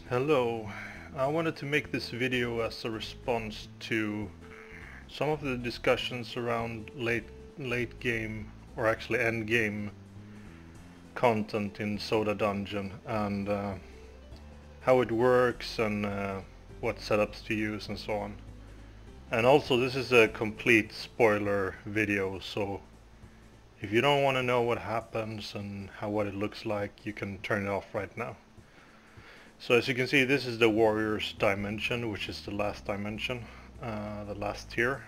Hello, I wanted to make this video as a response to some of the discussions around late game, or actually end game content in Soda Dungeon, and how it works and what setups to use and so on. And also, this is a complete spoiler video, so if you don't want to know what happens and what it looks like, you can turn it off right now. So as you can see, this is the Warriors dimension, which is the last dimension, the last tier,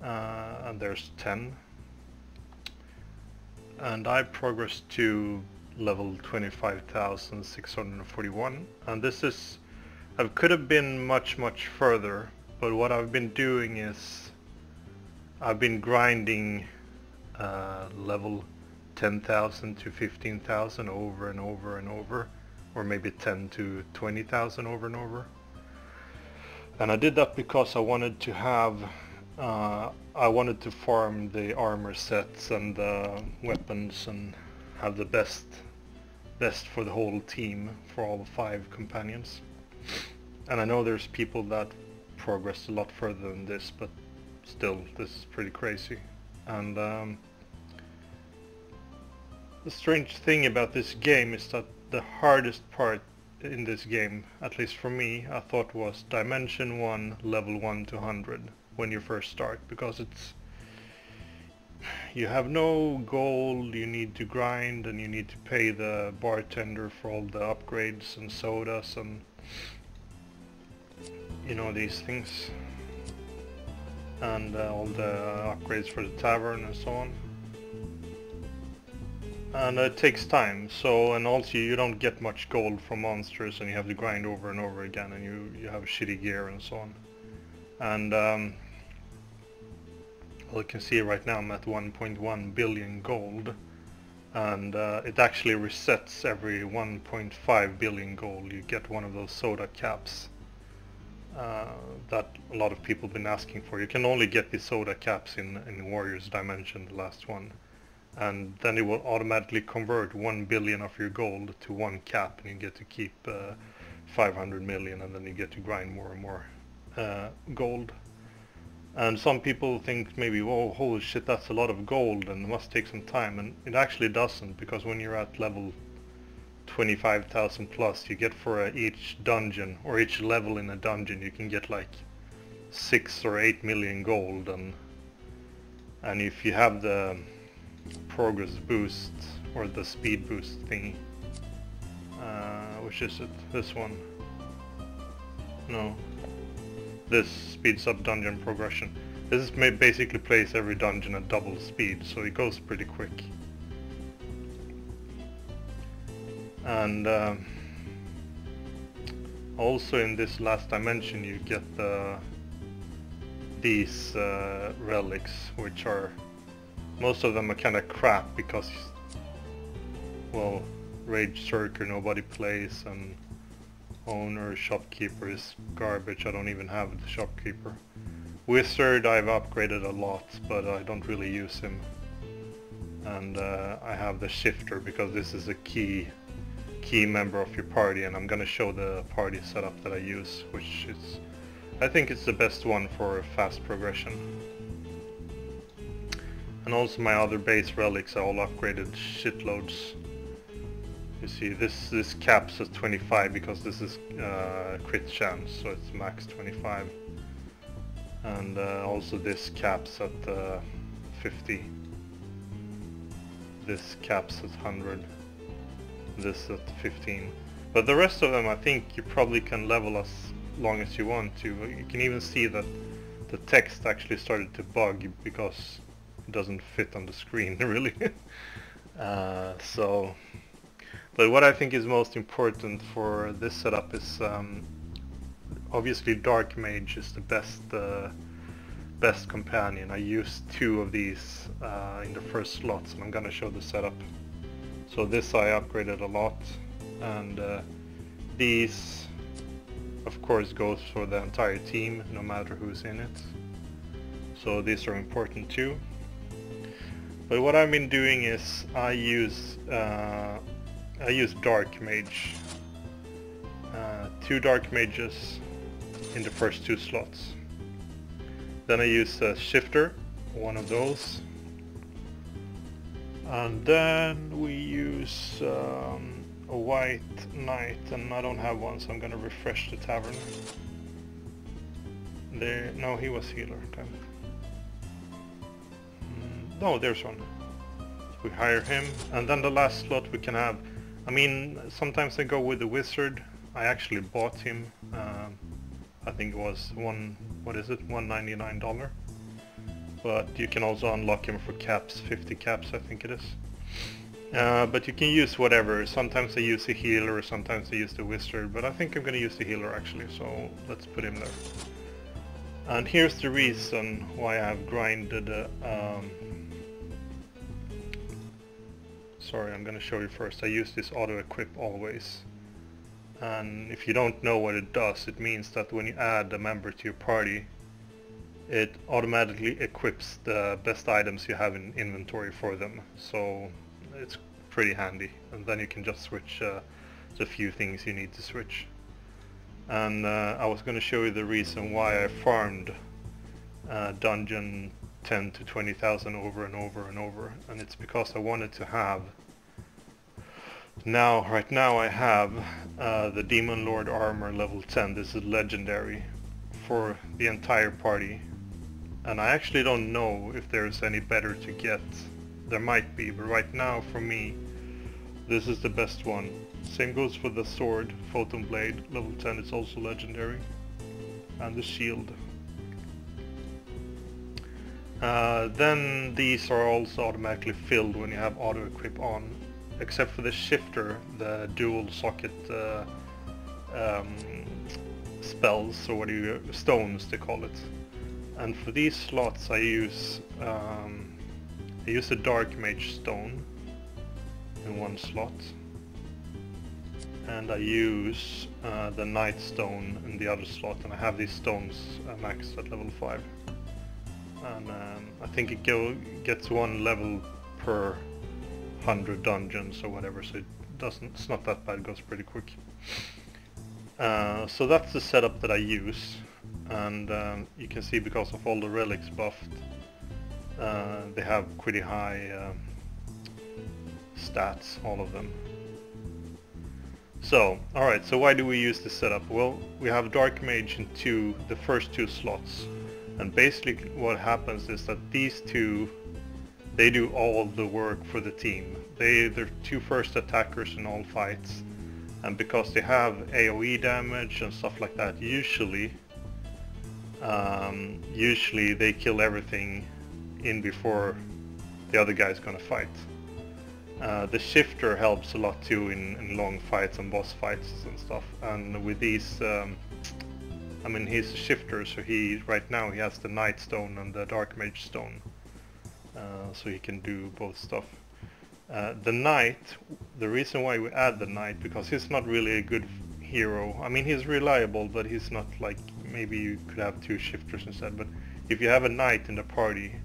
and there's 10. And I progressed to level 25,641, and this is, I could have been much further, but what I've been doing is I've been grinding level 10,000 to 15,000 over and over and over, or maybe 10 to 20,000 over and over. And I did that because I wanted to have I wanted to farm the armor sets and the weapons and have the best for the whole team, for all 5 companions. And I know there's people that progress a lot further than this, but still, this is pretty crazy. And the strange thing about this game is that the hardest part in this game, at least for me, I thought was Dimension 1, level 1 to 100 when you first start, because you have no gold, you need to grind and you need to pay the bartender for all the upgrades and sodas and you know, these things, and all the upgrades for the tavern and so on. And it takes time, so, and also you don't get much gold from monsters and you have to grind over and over again, and you have shitty gear and so on. And well, you can see right now I'm at 1.1 billion gold, and it actually resets every 1.5 billion gold. You get one of those soda caps that a lot of people have been asking for. You can only get the soda caps in Warriors Dimension, the last one. And then it will automatically convert 1 billion of your gold to 1 cap, and you get to keep 500 million, and then you get to grind more and more gold. And some people think maybe, oh, holy shit, that's a lot of gold and it must take some time, and it actually doesn't, because when you're at level 25,000 plus, you get for each dungeon, or each level in a dungeon, you can get like 6 or 8 million gold, and if you have the progress boost or the speed boost thingy, which is it? This one? No, this speeds up dungeon progression. This is basically plays every dungeon at double speed, so it goes pretty quick. And also in this last dimension you get these relics, which are, most of them are kind of crap because, well, Rage Circuit nobody plays, and Owner Shopkeeper is garbage. I don't even have the Shopkeeper. Wizard I've upgraded a lot, but I don't really use him. And I have the Shifter because this is a key member of your party, and I'm gonna show the party setup that I use, which is, I think it's the best one for fast progression. And also my other base relics are all upgraded shitloads. You see, this caps at 25 because this is crit chance, so it's max 25. And also this caps at 50. This caps at 100. This at 15. But the rest of them, I think you probably can level as long as you want to. You can even see that the text actually started to bug because it doesn't fit on the screen really. But what I think is most important for this setup is obviously Dark Mage is the best companion. I used 2 of these in the first slots, and I'm gonna show the setup. So this I upgraded a lot, and these of course goes for the entire team, no matter who's in it. So these are important too. But what I've been doing is I use Dark Mage 2 Dark Mages in the first 2 slots. Then I use a Shifter, one of those. And then we use a White Knight, and I don't have one, so I'm gonna refresh the tavern. There, no, he was healer. Okay. No, there's one. So we hire him, and then the last slot we can have. I mean, sometimes I go with the wizard. I actually bought him. I think it was $199. But you can also unlock him for caps, 50 caps, I think it is. But you can use whatever. Sometimes I use a healer, sometimes I use the wizard, but I think I'm gonna use the healer actually. So let's put him there. And here's the reason why I've grinded. Sorry, I'm gonna show you first. I use this auto equip always. And if you don't know what it does, it means that when you add a member to your party, it automatically equips the best items you have in inventory for them. So it's pretty handy. And then you can just switch the few things you need to switch. And I was going to show you the reason why I farmed dungeon 10 to 20,000 over and over and over, and it's because I wanted to have right now I have the Demon Lord armor level 10. This is legendary for the entire party, and I actually don't know if there's any better to get. There might be, but right now for me this is the best one. Same goes for the sword, Photon Blade, level 10, it's also legendary. And the shield. Then these are also automatically filled when you have auto equip on, except for the shifter, the dual socket spells, or stones they call it. And for these slots I use a Dark Mage stone in one slot. And I use the Night Stone in the other slot, and I have these stones maxed at level 5. And I think it gets 1 level per 100 dungeons or whatever, so it's not that bad, it goes pretty quick. So that's the setup that I use, and you can see because of all the relics buffed, they have pretty high stats, all of them. So, alright, so why do we use this setup? Well, we have Dark Mage in the first 2 slots. And basically what happens is that these 2, they do all the work for the team. They're 2 first attackers in all fights. And because they have AoE damage and stuff like that, usually they kill everything in before the other guy's gonna fight. The shifter helps a lot too in long fights and boss fights and stuff. And with these, I mean, he's a shifter, so right now he has the Night Stone and the Dark Mage Stone, so he can do both stuff. The Knight, the reason why we add the Knight, because he's not really a good hero. I mean, he's reliable, but he's not like, maybe you could have 2 shifters instead. But if you have a Knight in the party,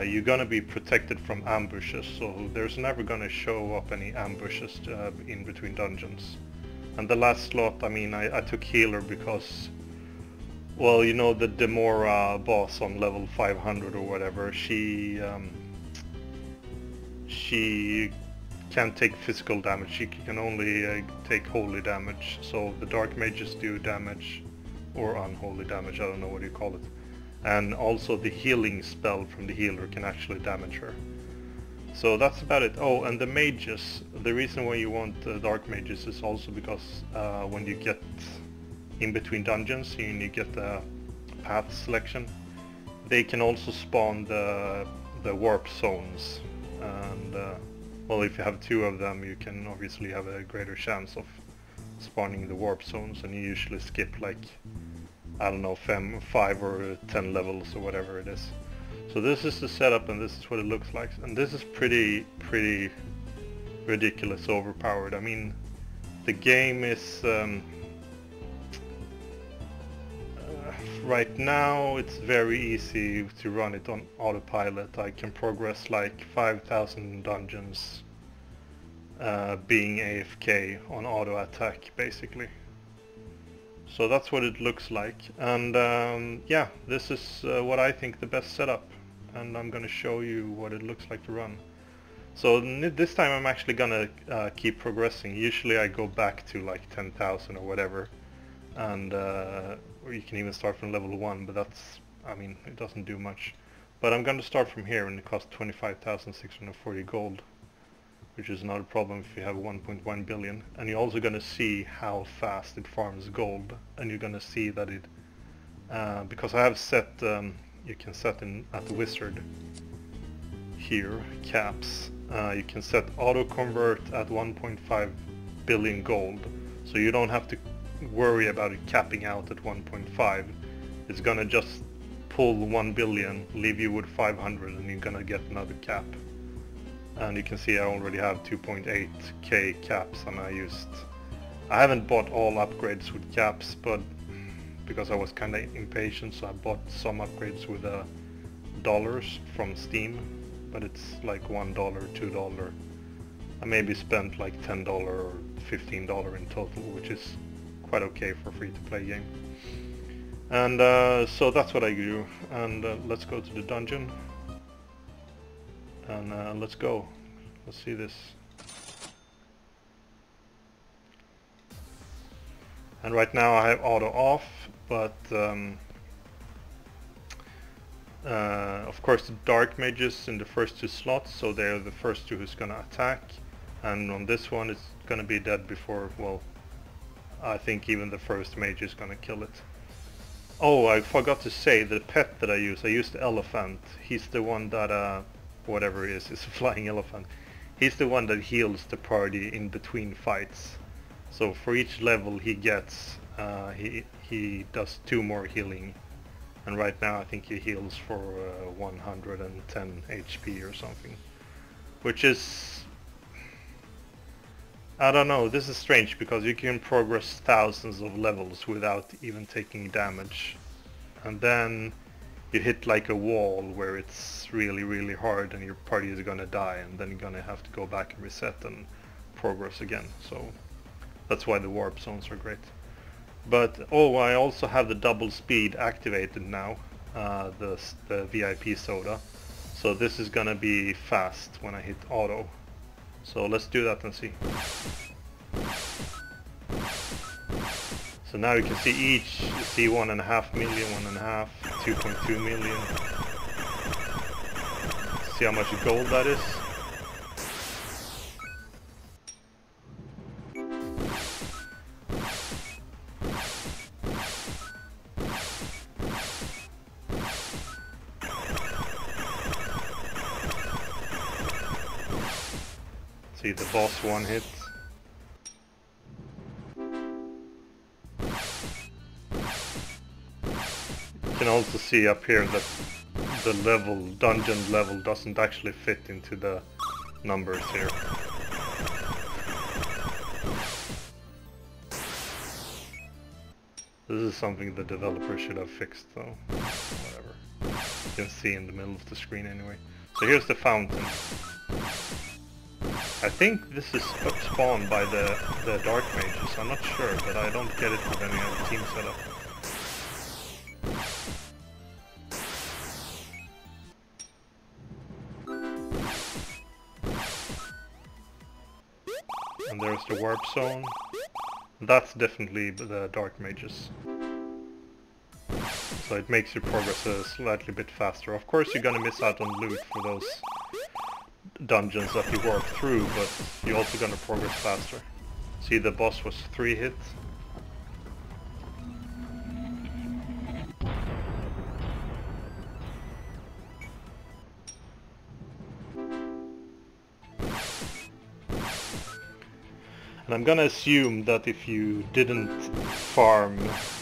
you're gonna be protected from ambushes, so there's never gonna show up any ambushes in between dungeons. And the last slot, I mean, I took healer because, well, you know, the Demora boss on level 500 or whatever, she can't take physical damage, she can only take holy damage. So the Dark Mages do damage, or unholy damage, I don't know what you call it. And also the healing spell from the healer can actually damage her. So that's about it. Oh, and the mages, the reason why you want Dark Mages is also because when you get in between dungeons and you get the path selection, they can also spawn the warp zones. And well, if you have 2 of them, you can obviously have a greater chance of spawning the warp zones, and you usually skip like, I don't know, 5 or 10 levels or whatever it is. So this is the setup, and this is what it looks like. And this is pretty ridiculous overpowered. I mean, the game is right now it's very easy to run it on autopilot. I can progress like 5,000 dungeons being AFK on auto attack basically. So that's what it looks like, and yeah, this is what I think the best setup, and I'm gonna show you what it looks like to run. So this time I'm actually gonna keep progressing. Usually I go back to like 10,000 or whatever, and or you can even start from level 1, but that's, I mean, it doesn't do much. But I'm gonna start from here, and it costs 25,640 gold, which is not a problem if you have 1.1 billion. And you're also gonna see how fast it farms gold, and you're gonna see that it, because I have set, you can set in at the wizard here, caps, you can set auto convert at 1.5 billion gold, so you don't have to worry about it capping out at 1.5. It's gonna just pull 1 billion, leave you with 500, and you're gonna get another cap. And you can see I already have 2.8k caps, and I haven't bought all upgrades with caps, but because I was kinda impatient, so I bought some upgrades with dollars from Steam, but it's like $1, $2. I maybe spent like $10 or $15 in total, which is quite okay for a free-to-play game. And so that's what I do, and let's go to the dungeon, and let's go. Let's see this. And right now I have auto off, but of course the dark mages in the first 2 slots, so they're the first 2 who's gonna attack, and on this one it's gonna be dead before, well, I think even the first mage is gonna kill it. Oh, I forgot to say, the pet that I use the elephant. He's the one that, whatever it is, it's a flying elephant. He's the one that heals the party in between fights. So for each level he gets, he does 2 more healing. And right now I think he heals for 110 HP or something. Which is, I don't know, this is strange because you can progress thousands of levels without even taking damage. And then you hit like a wall where it's really, really hard and your party is gonna die, and then you're gonna have to go back and reset and progress again. So that's why the warp zones are great. But oh, I also have the double speed activated now, the VIP soda. So this is gonna be fast when I hit auto. So let's do that and see. So now you can see each, you see 1.5 million, 1.5, 2.2 million. See how much gold that is? See the boss one hit. You can also see up here that the dungeon level doesn't actually fit into the numbers here. This is something the developer should have fixed though. Whatever. You can see in the middle of the screen anyway. So here's the fountain. I think this is spawned by the dark mages, I'm not sure, but I don't get it with any other team setup. And there's the warp zone. That's definitely the dark mages. So it makes your progress a slightly bit faster. Of course you're gonna miss out on loot for those dungeons that you warp through, but you're also gonna progress faster. See, the boss was 3 hits. And I'm gonna assume that if you didn't farm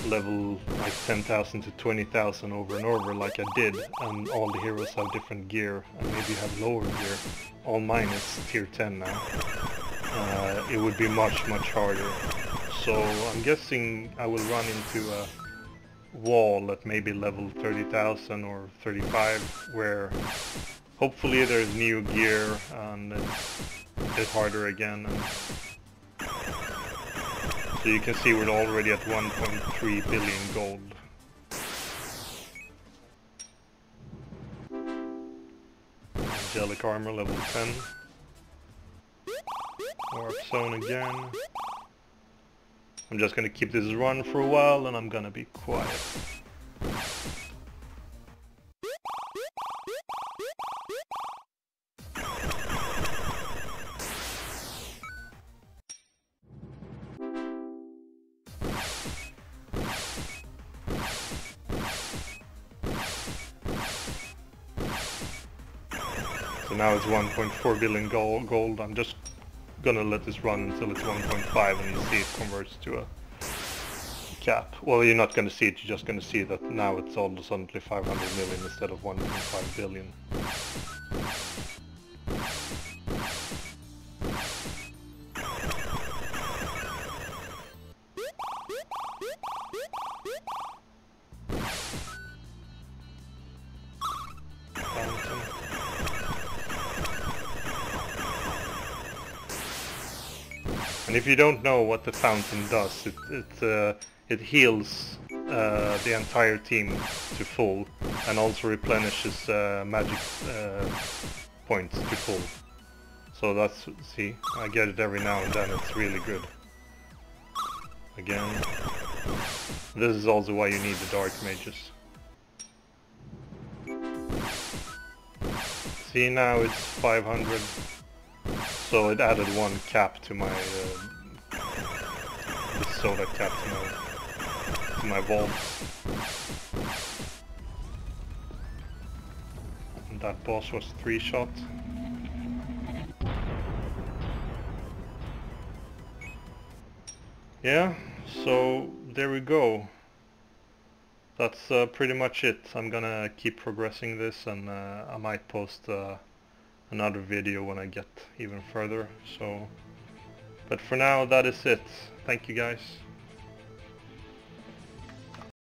level like 10,000 to 20,000 over and over like I did, and all the heroes have different gear, and maybe you have lower gear, all mine is tier 10 now, it would be much harder. So I'm guessing I will run into a wall at maybe level 30,000 or 35, where hopefully there's new gear and it's a bit harder again. And So you can see we're already at 1.3 billion gold. Angelic armor level 10. Warp zone again. I'm just gonna keep this run for a while and I'm gonna be quiet. So now it's 1.4 billion gold. I'm just gonna let this run until it's 1.5 and you see it converts to a cap. Well, you're not gonna see it, you're just gonna see that now it's all of a sudden 500 million instead of 1.5 billion. And if you don't know what the fountain does, it heals the entire team to full and also replenishes magic points to full. So that's, see, I get it every now and then, it's really good. Again, this is also why you need the dark mages. See, now it's 500. So it added one cap to my the soda cap to my vault. And that boss was 3-shot. Yeah, so there we go. That's pretty much it. I'm gonna keep progressing this, and I might post another video when I get even further. So, but for now, that is it. Thank you guys.